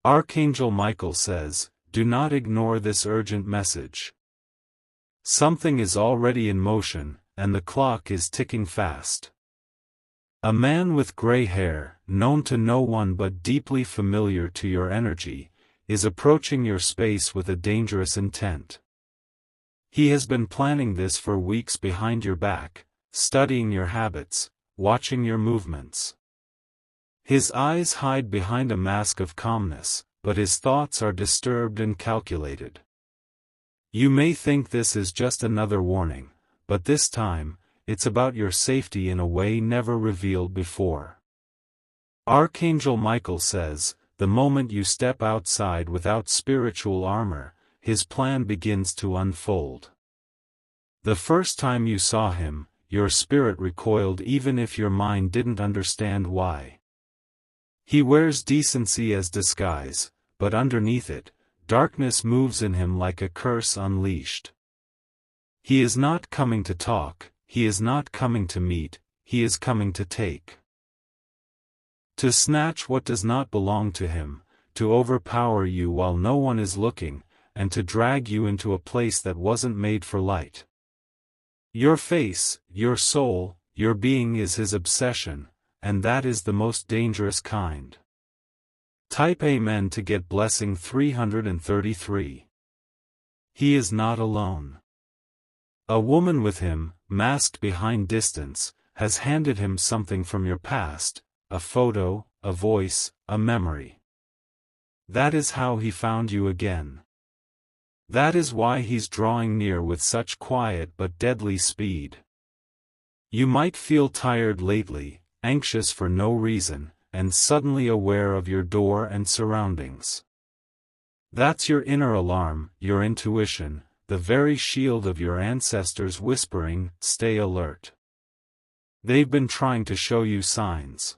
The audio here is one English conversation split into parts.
Archangel Michael says, do not ignore this urgent message. Something is already in motion, and the clock is ticking fast. A man with gray hair, known to no one but deeply familiar to your energy, is approaching your space with a dangerous intent. He has been planning this for weeks behind your back, studying your habits, watching your movements. His eyes hide behind a mask of calmness, but his thoughts are disturbed and calculated. You may think this is just another warning, but this time, it's about your safety in a way never revealed before. Archangel Michael says, the moment you step outside without spiritual armor, his plan begins to unfold. The first time you saw him, your spirit recoiled even if your mind didn't understand why. He wears decency as disguise, but underneath it, darkness moves in him like a curse unleashed. He is not coming to talk, he is not coming to meet, he is coming to take. To snatch what does not belong to him, to overpower you while no one is looking, and to drag you into a place that wasn't made for light. Your face, your soul, your being is his obsession, and that is the most dangerous kind. Type Amen to get blessing 333. He is not alone. A woman with him, masked behind distance, has handed him something from your past, a photo, a voice, a memory. That is how he found you again. That is why he's drawing near with such quiet but deadly speed. You might feel tired lately, anxious for no reason, and suddenly aware of your door and surroundings. That's your inner alarm, your intuition, the very shield of your ancestors whispering, stay alert. They've been trying to show you signs.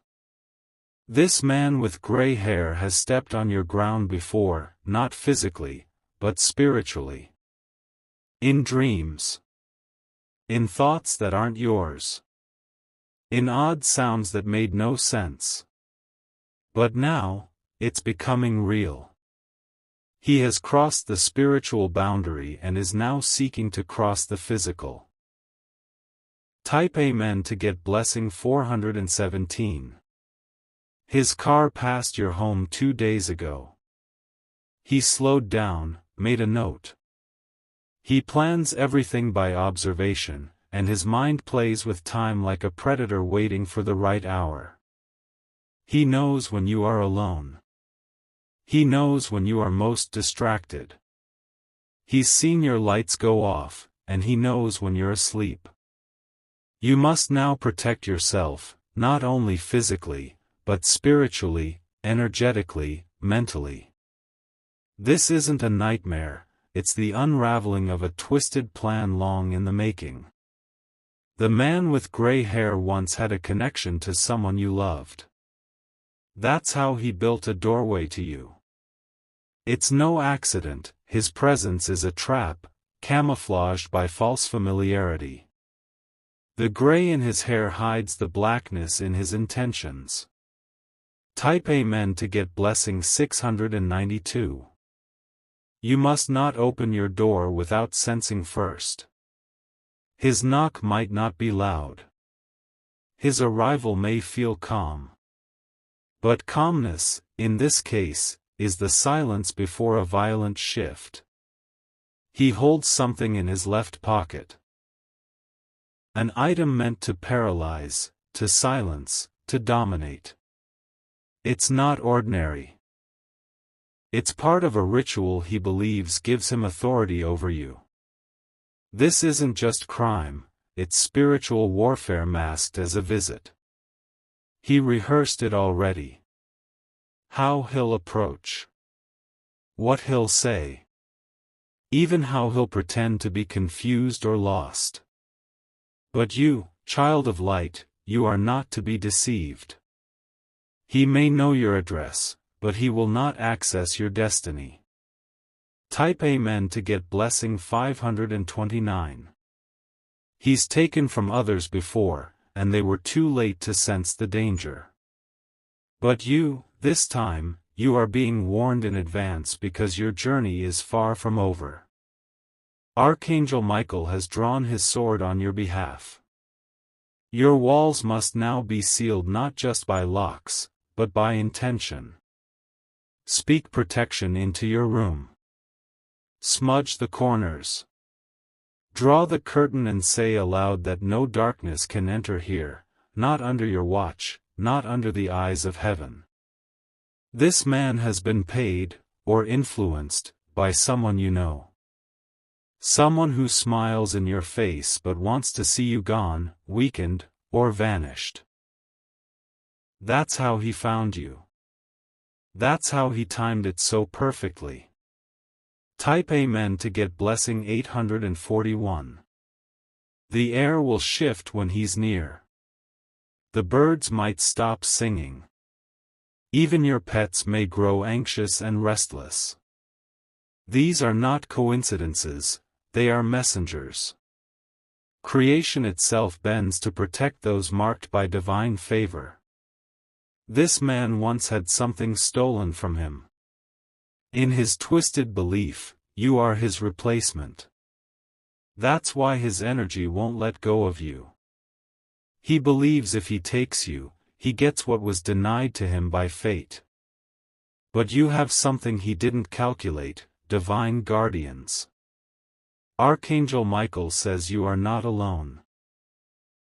This man with gray hair has stepped on your ground before, not physically, but spiritually. In dreams. In thoughts that aren't yours. In odd sounds that made no sense. But now, it's becoming real. He has crossed the spiritual boundary and is now seeking to cross the physical. Type Amen to get blessing 417. His car passed your home 2 days ago. He slowed down, made a note. He plans everything by observation, and his mind plays with time like a predator waiting for the right hour. He knows when you are alone. He knows when you are most distracted. He's seen your lights go off, and he knows when you're asleep. You must now protect yourself, not only physically, but spiritually, energetically, mentally. This isn't a nightmare, it's the unraveling of a twisted plan long in the making. The man with gray hair once had a connection to someone you loved. That's how he built a doorway to you. It's no accident, his presence is a trap, camouflaged by false familiarity. The gray in his hair hides the blackness in his intentions. Type Amen to get blessing 692. You must not open your door without sensing first. His knock might not be loud. His arrival may feel calm. But calmness, in this case, is the silence before a violent shift. He holds something in his left pocket. An item meant to paralyze, to silence, to dominate. It's not ordinary. It's part of a ritual he believes gives him authority over you. This isn't just crime, it's spiritual warfare masked as a visit. He rehearsed it already. How he'll approach. What he'll say. Even how he'll pretend to be confused or lost. But you, child of light, you are not to be deceived. He may know your address, but he will not access your destiny. Type Amen to get blessing 529. He's taken from others before, and they were too late to sense the danger. But you, this time, you are being warned in advance because your journey is far from over. Archangel Michael has drawn his sword on your behalf. Your walls must now be sealed not just by locks, but by intention. Speak protection into your room. Smudge the corners. Draw the curtain and say aloud that no darkness can enter here, not under your watch, not under the eyes of heaven. This man has been paid, or influenced, by someone you know. Someone who smiles in your face but wants to see you gone, weakened, or vanished. That's how he found you. That's how he timed it so perfectly. Type Amen to get blessing 841. The air will shift when he's near. The birds might stop singing. Even your pets may grow anxious and restless. These are not coincidences, they are messengers. Creation itself bends to protect those marked by divine favor. This man once had something stolen from him. In his twisted belief, you are his replacement. That's why his energy won't let go of you. He believes if he takes you, he gets what was denied to him by fate. But you have something he didn't calculate, divine guardians. Archangel Michael says you are not alone.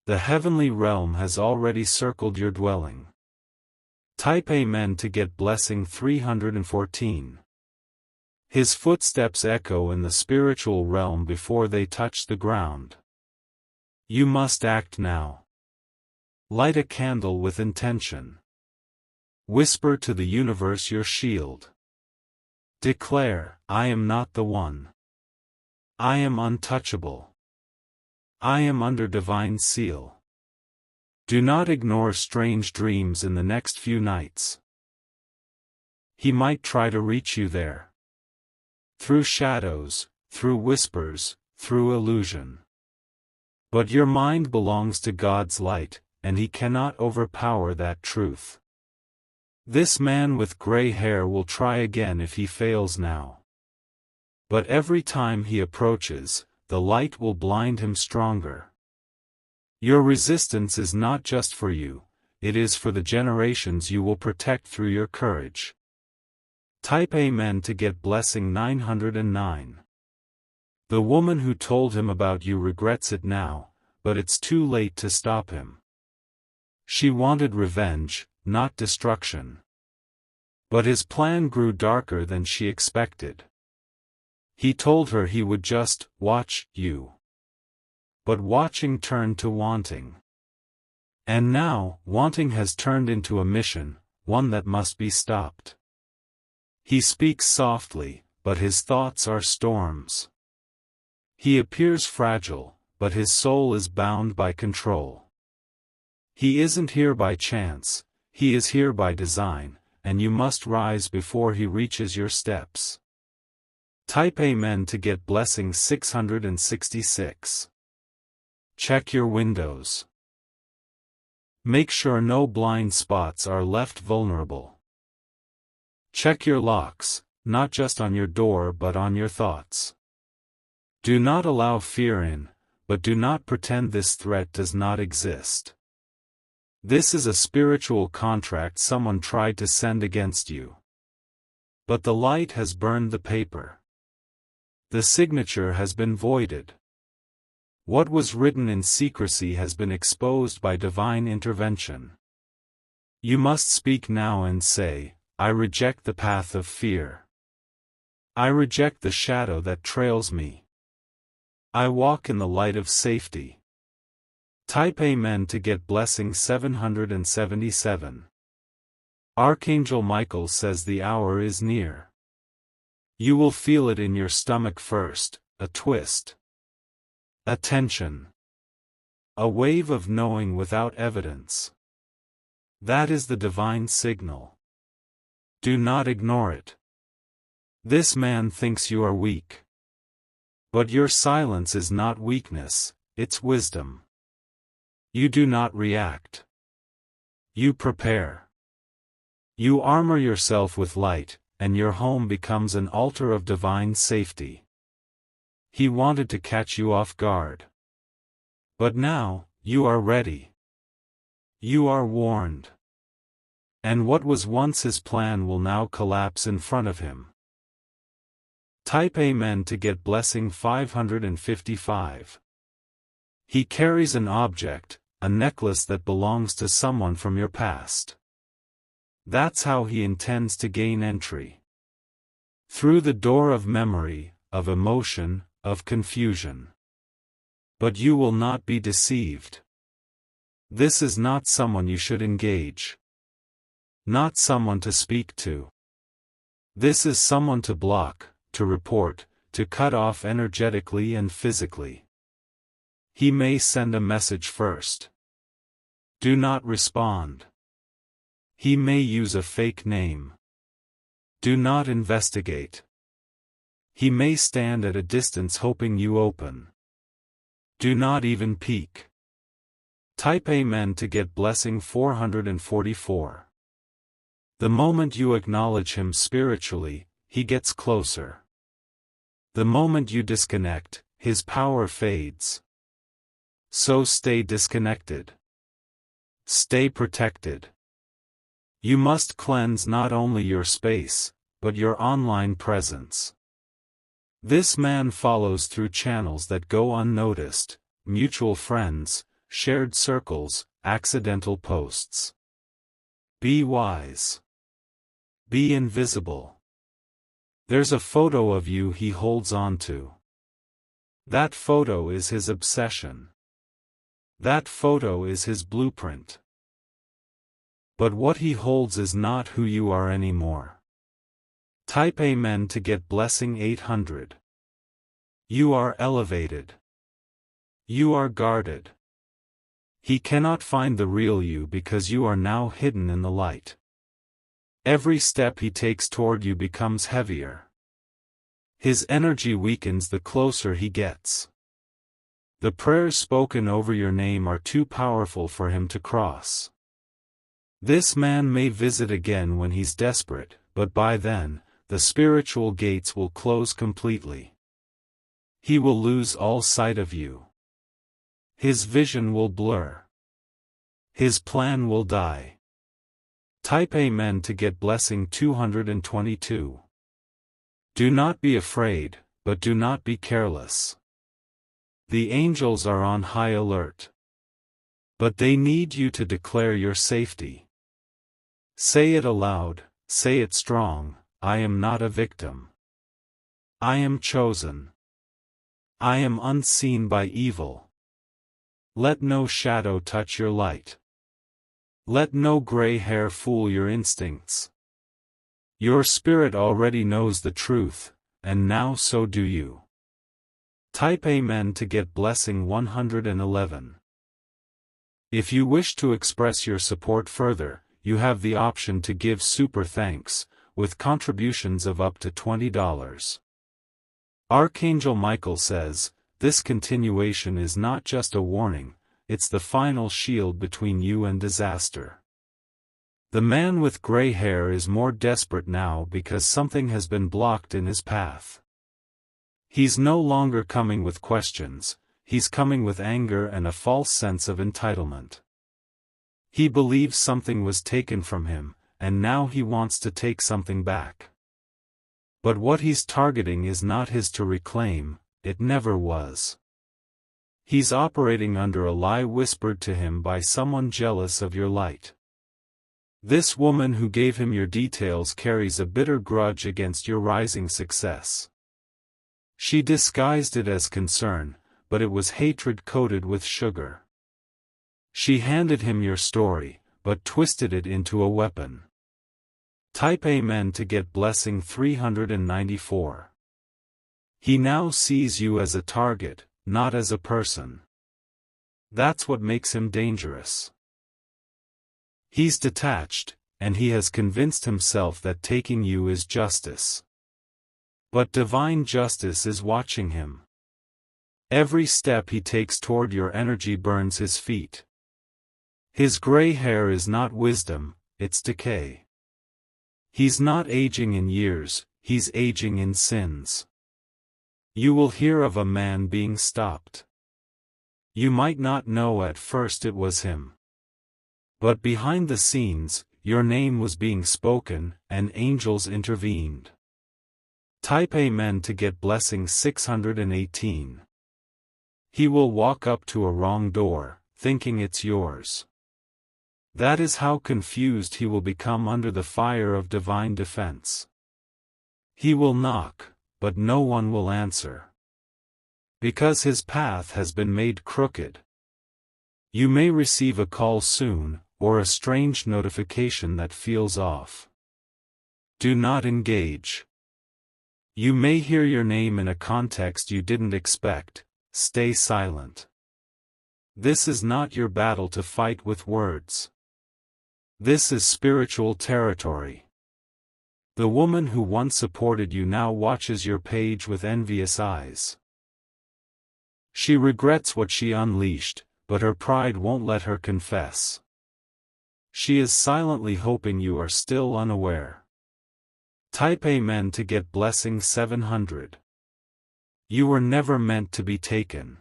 The heavenly realm has already circled your dwelling. Type Amen to get blessing 314. His footsteps echo in the spiritual realm before they touch the ground. You must act now. Light a candle with intention. Whisper to the universe your shield. Declare, I am not the one. I am untouchable. I am under divine seal. Do not ignore strange dreams in the next few nights. He might try to reach you there. Through shadows, through whispers, through illusion. But your mind belongs to God's light, and he cannot overpower that truth. This man with gray hair will try again if he fails now. But every time he approaches, the light will blind him stronger. Your resistance is not just for you, it is for the generations you will protect through your courage. Type Amen to get blessing 909. The woman who told him about you regrets it now, but it's too late to stop him. She wanted revenge, not destruction. But his plan grew darker than she expected. He told her he would just watch you. But watching turned to wanting. And now, wanting has turned into a mission, one that must be stopped. He speaks softly, but his thoughts are storms. He appears fragile, but his soul is bound by control. He isn't here by chance, he is here by design, and you must rise before he reaches your steps. Type Amen to get blessing 666. Check your windows. Make sure no blind spots are left vulnerable. Check your locks, not just on your door but on your thoughts. Do not allow fear in, but do not pretend this threat does not exist. This is a spiritual contract someone tried to send against you. But the light has burned the paper. The signature has been voided. What was written in secrecy has been exposed by divine intervention. You must speak now and say, I reject the path of fear. I reject the shadow that trails me. I walk in the light of safety. Type Amen to get blessing 777. Archangel Michael says the hour is near. You will feel it in your stomach first, a twist. A tension. A wave of knowing without evidence. That is the divine signal. Do not ignore it. This man thinks you are weak. But your silence is not weakness, it's wisdom. You do not react. You prepare. You armor yourself with light, and your home becomes an altar of divine safety. He wanted to catch you off guard. But now, you are ready. You are warned. And what was once his plan will now collapse in front of him. Type Amen to get blessing 555. He carries an object, a necklace that belongs to someone from your past. That's how he intends to gain entry. Through the door of memory, of emotion, of confusion. But you will not be deceived. This is not someone you should engage. Not someone to speak to. This is someone to block, to report, to cut off energetically and physically. He may send a message first. Do not respond. He may use a fake name. Do not investigate. He may stand at a distance hoping you open. Do not even peek. Type Amen to get blessing 444. The moment you acknowledge him spiritually, he gets closer. The moment you disconnect, his power fades. So stay disconnected. Stay protected. You must cleanse not only your space, but your online presence. This man follows through channels that go unnoticed, mutual friends, shared circles, accidental posts. Be wise. Be invisible. There's a photo of you he holds on to. That photo is his obsession. That photo is his blueprint. But what he holds is not who you are anymore. Type Amen to get blessing 800. You are elevated. You are guarded. He cannot find the real you because you are now hidden in the light. Every step he takes toward you becomes heavier. His energy weakens the closer he gets. The prayers spoken over your name are too powerful for him to cross. This man may visit again when he's desperate, but by then, the spiritual gates will close completely. He will lose all sight of you. His vision will blur. His plan will die. Type Amen to get blessing 222. Do not be afraid, but do not be careless. The angels are on high alert. But they need you to declare your safety. Say it aloud, say it strong, I am not a victim. I am chosen. I am unseen by evil. Let no shadow touch your light. Let no gray hair fool your instincts. Your spirit already knows the truth, and now so do you. Type Amen to get blessing 111. If you wish to express your support further, you have the option to give super thanks, with contributions of up to $20. Archangel Michael says, this continuation is not just a warning, it's the final shield between you and disaster. The man with gray hair is more desperate now because something has been blocked in his path. He's no longer coming with questions, he's coming with anger and a false sense of entitlement. He believes something was taken from him, and now he wants to take something back. But what he's targeting is not his to reclaim, it never was. He's operating under a lie whispered to him by someone jealous of your light. This woman who gave him your details carries a bitter grudge against your rising success. She disguised it as concern, but it was hatred coated with sugar. She handed him your story, but twisted it into a weapon. Type Amen to get blessing 394. He now sees you as a target, not as a person. That's what makes him dangerous. He's detached, and he has convinced himself that taking you is justice. But divine justice is watching him. Every step he takes toward your energy burns his feet. His gray hair is not wisdom, it's decay. He's not aging in years, he's aging in sins. You will hear of a man being stopped. You might not know at first it was him. But behind the scenes, your name was being spoken, and angels intervened. Type Amen to get blessing 618. He will walk up to a wrong door, thinking it's yours. That is how confused he will become under the fire of divine defense. He will knock, but no one will answer. Because his path has been made crooked. You may receive a call soon, or a strange notification that feels off. Do not engage. You may hear your name in a context you didn't expect. Stay silent. This is not your battle to fight with words. This is spiritual territory. The woman who once supported you now watches your page with envious eyes. She regrets what she unleashed, but her pride won't let her confess. She is silently hoping you are still unaware. Type Amen to get blessing 700. You were never meant to be taken.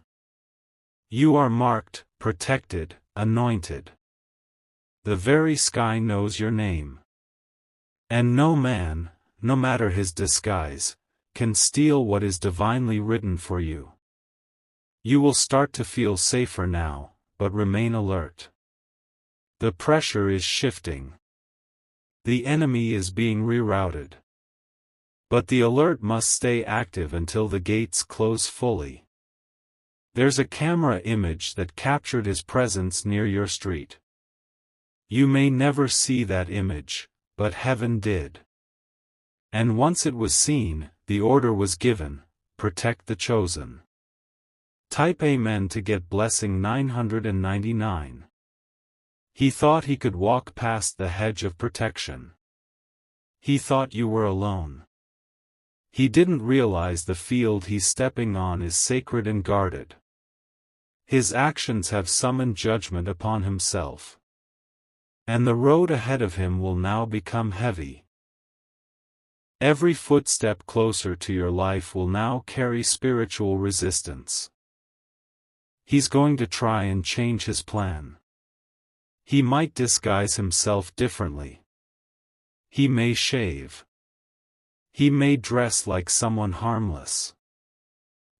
You are marked, protected, anointed. The very sky knows your name. And no man, no matter his disguise, can steal what is divinely written for you. You will start to feel safer now, but remain alert. The pressure is shifting. The enemy is being rerouted. But the alert must stay active until the gates close fully. There's a camera image that captured his presence near your street. You may never see that image, but heaven did. And once it was seen, the order was given: protect the chosen. Type Amen to get blessing 999. He thought he could walk past the hedge of protection. He thought you were alone. He didn't realize the field he's stepping on is sacred and guarded. His actions have summoned judgment upon himself. And the road ahead of him will now become heavy. Every footstep closer to your life will now carry spiritual resistance. He's going to try and change his plan. He might disguise himself differently. He may shave. He may dress like someone harmless.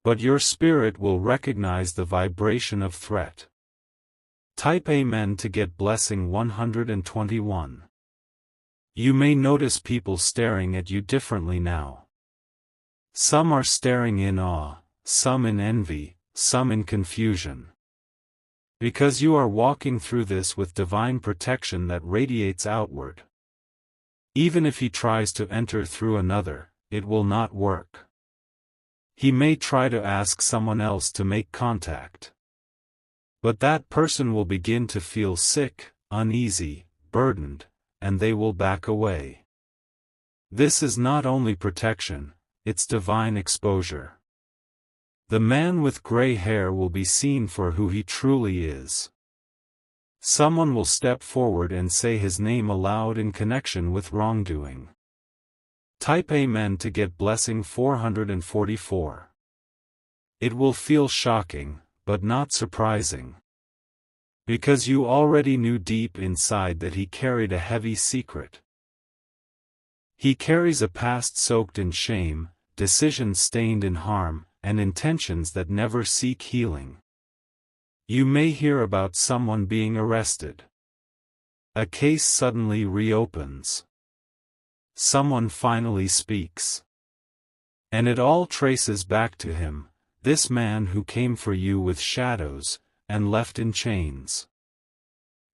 But your spirit will recognize the vibration of threat. Type Amen to get blessing 121. You may notice people staring at you differently now. Some are staring in awe, some in envy, some in confusion. Because you are walking through this with divine protection that radiates outward. Even if he tries to enter through another, it will not work. He may try to ask someone else to make contact. But that person will begin to feel sick, uneasy, burdened, and they will back away. This is not only protection, it's divine exposure. The man with gray hair will be seen for who he truly is. Someone will step forward and say his name aloud in connection with wrongdoing. Type Amen to get blessing 444. It will feel shocking, but not surprising. Because you already knew deep inside that he carried a heavy secret. He carries a past soaked in shame, decisions stained in harm, and intentions that never seek healing. You may hear about someone being arrested. A case suddenly reopens. Someone finally speaks. And it all traces back to him, this man who came for you with shadows, and left in chains.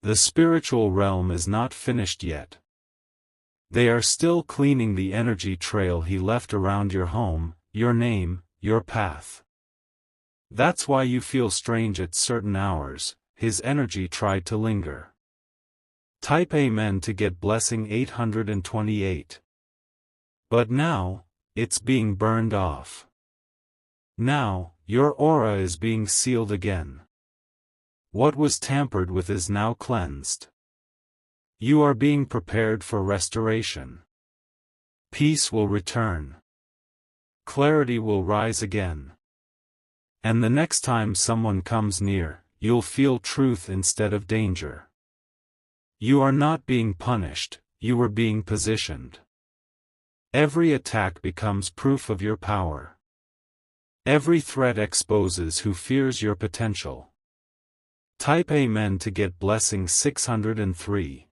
The spiritual realm is not finished yet. They are still cleaning the energy trail he left around your home, your name, your path. That's why you feel strange at certain hours. His energy tried to linger. Type Amen to get blessing 828. But now, it's being burned off. Now, your aura is being sealed again. What was tampered with is now cleansed. You are being prepared for restoration. Peace will return. Clarity will rise again. And the next time someone comes near, you'll feel truth instead of danger. You are not being punished, you are being positioned. Every attack becomes proof of your power. Every threat exposes who fears your potential. Type Amen to get blessing 603.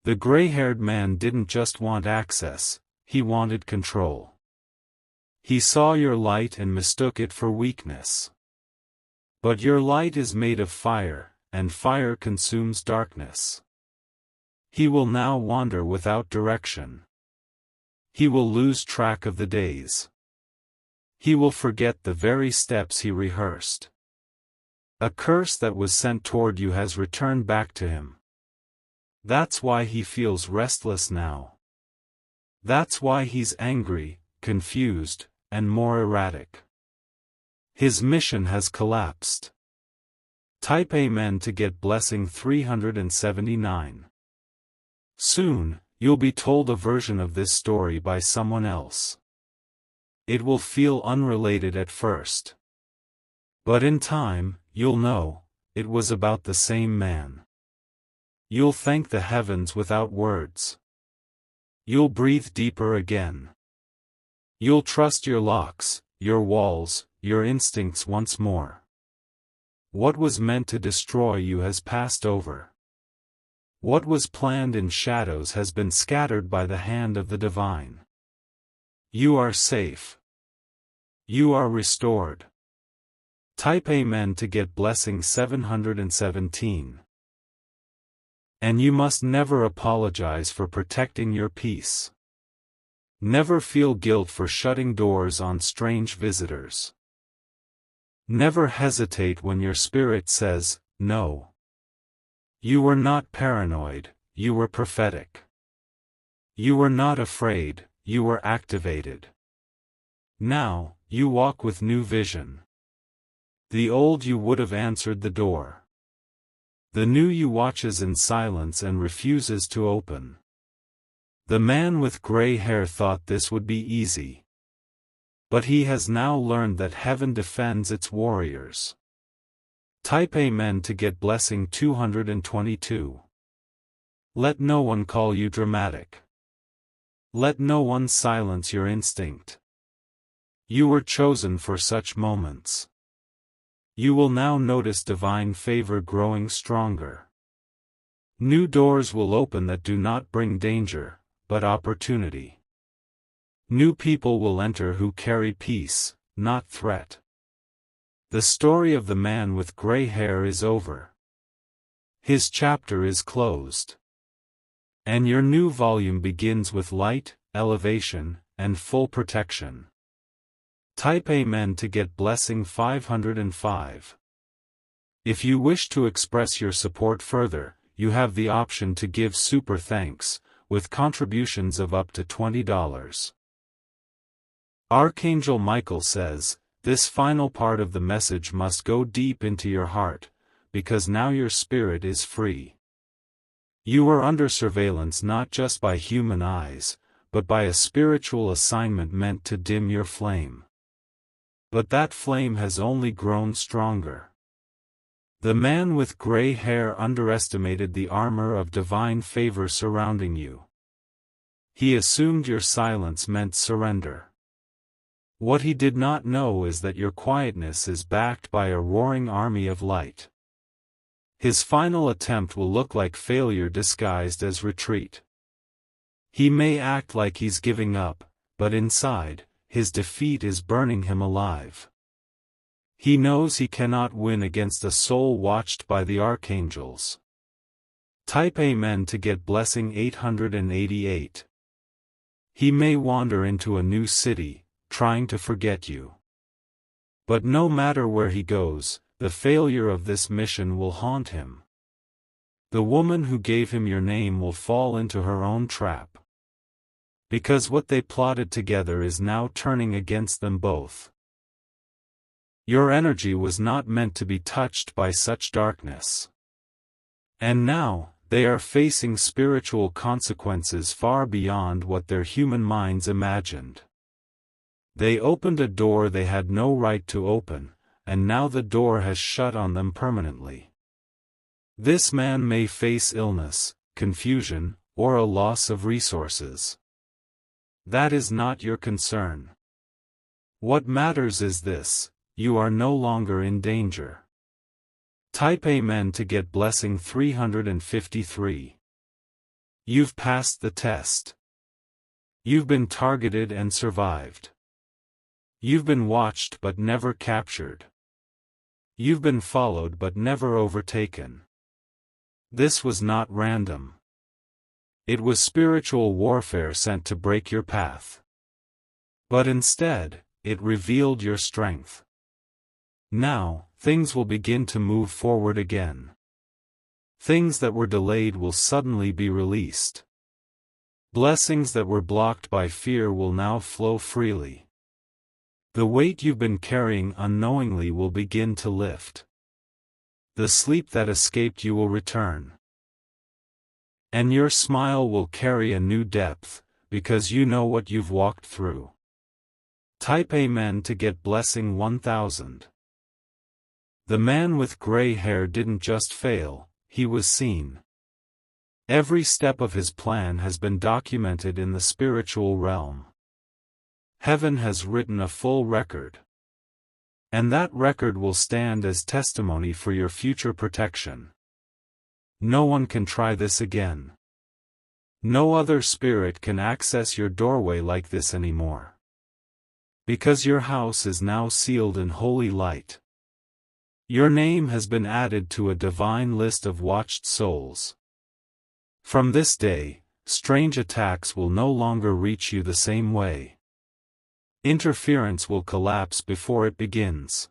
The gray-haired man didn't just want access, he wanted control. He saw your light and mistook it for weakness. But your light is made of fire, and fire consumes darkness. He will now wander without direction. He will lose track of the days. He will forget the very steps he rehearsed. A curse that was sent toward you has returned back to him. That's why he feels restless now. That's why he's angry, confused, and more erratic. His mission has collapsed. Type Amen to get blessing 379. Soon, you'll be told a version of this story by someone else. It will feel unrelated at first. But in time, you'll know, it was about the same man. You'll thank the heavens without words. You'll breathe deeper again. You'll trust your locks, your walls, your instincts once more. What was meant to destroy you has passed over. What was planned in shadows has been scattered by the hand of the divine. You are safe. You are restored. Type Amen to get blessing 717. And you must never apologize for protecting your peace. Never feel guilt for shutting doors on strange visitors. Never hesitate when your spirit says, no. You were not paranoid, you were prophetic. You were not afraid, you were activated. Now, you walk with new vision. The old you would have answered the door. The new you watches in silence and refuses to open. The man with gray hair thought this would be easy. But he has now learned that heaven defends its warriors. Type Amen to get blessing 222. Let no one call you dramatic. Let no one silence your instinct. You were chosen for such moments. You will now notice divine favor growing stronger. New doors will open that do not bring danger, but opportunity. New people will enter who carry peace, not threat. The story of the man with gray hair is over. His chapter is closed. And your new volume begins with light, elevation, and full protection. Type Amen to get blessing 505. If you wish to express your support further, you have the option to give super thanks, with contributions of up to $20. Archangel Michael says, this final part of the message must go deep into your heart, because now your spirit is free. You are under surveillance not just by human eyes, but by a spiritual assignment meant to dim your flame. But that flame has only grown stronger. The man with gray hair underestimated the armor of divine favor surrounding you. He assumed your silence meant surrender. What he did not know is that your quietness is backed by a roaring army of light. His final attempt will look like failure disguised as retreat. He may act like he's giving up, but inside, his defeat is burning him alive. He knows he cannot win against a soul watched by the archangels. Type Amen to get blessing 888. He may wander into a new city, trying to forget you. But no matter where he goes, the failure of this mission will haunt him. The woman who gave him your name will fall into her own trap. Because what they plotted together is now turning against them both. Your energy was not meant to be touched by such darkness. And now, They are facing spiritual consequences far beyond what their human minds imagined. They opened a door they had no right to open, and now the door has shut on them permanently. This man may face illness, confusion, or a loss of resources. That is not your concern. What matters is this: you are no longer in danger. Type Amen to get blessing 353. You've passed the test. You've been targeted and survived. You've been watched but never captured. You've been followed but never overtaken. This was not random. It was spiritual warfare sent to break your path. But instead, it revealed your strength. Now, things will begin to move forward again. Things that were delayed will suddenly be released. Blessings that were blocked by fear will now flow freely. The weight you've been carrying unknowingly will begin to lift. The sleep that escaped you will return. And your smile will carry a new depth, because you know what you've walked through. Type Amen to get blessing 1000. The man with gray hair didn't just fail, he was seen. Every step of his plan has been documented in the spiritual realm. Heaven has written a full record. And that record will stand as testimony for your future protection. No one can try this again. No other spirit can access your doorway like this anymore. Because your house is now sealed in holy light. Your name has been added to a divine list of watched souls. From this day, strange attacks will no longer reach you the same way. Interference will collapse before it begins.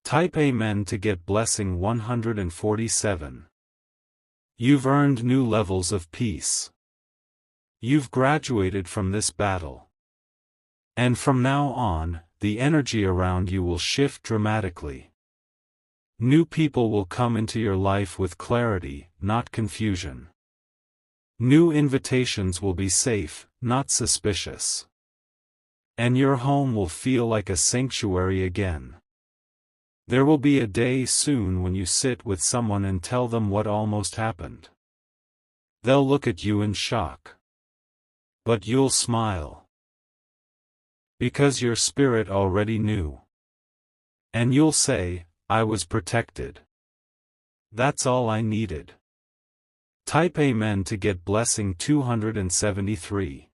Type Amen to get blessing 147. You've earned new levels of peace. You've graduated from this battle. And from now on, the energy around you will shift dramatically. New people will come into your life with clarity, not confusion. New invitations will be safe, not suspicious. And your home will feel like a sanctuary again. There will be a day soon when you sit with someone and tell them what almost happened. They'll look at you in shock. But you'll smile. Because your spirit already knew. And you'll say, I was protected. That's all I needed. Type Amen to get blessing 273.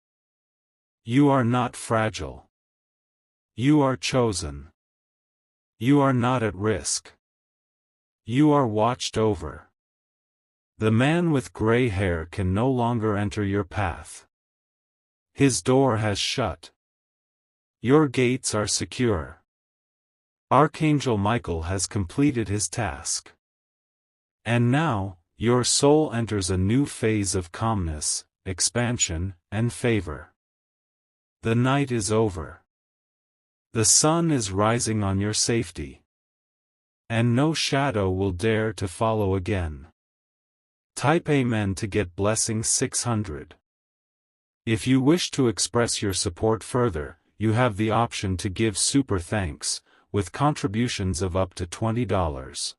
You are not fragile. You are chosen. You are not at risk. You are watched over. The man with gray hair can no longer enter your path. His door has shut. Your gates are secure. Archangel Michael has completed his task. And now, your soul enters a new phase of calmness, expansion, and favor. The night is over. The sun is rising on your safety. And no shadow will dare to follow again. Type Amen to get blessing 600. If you wish to express your support further, you have the option to give super thanks, with contributions of up to $20.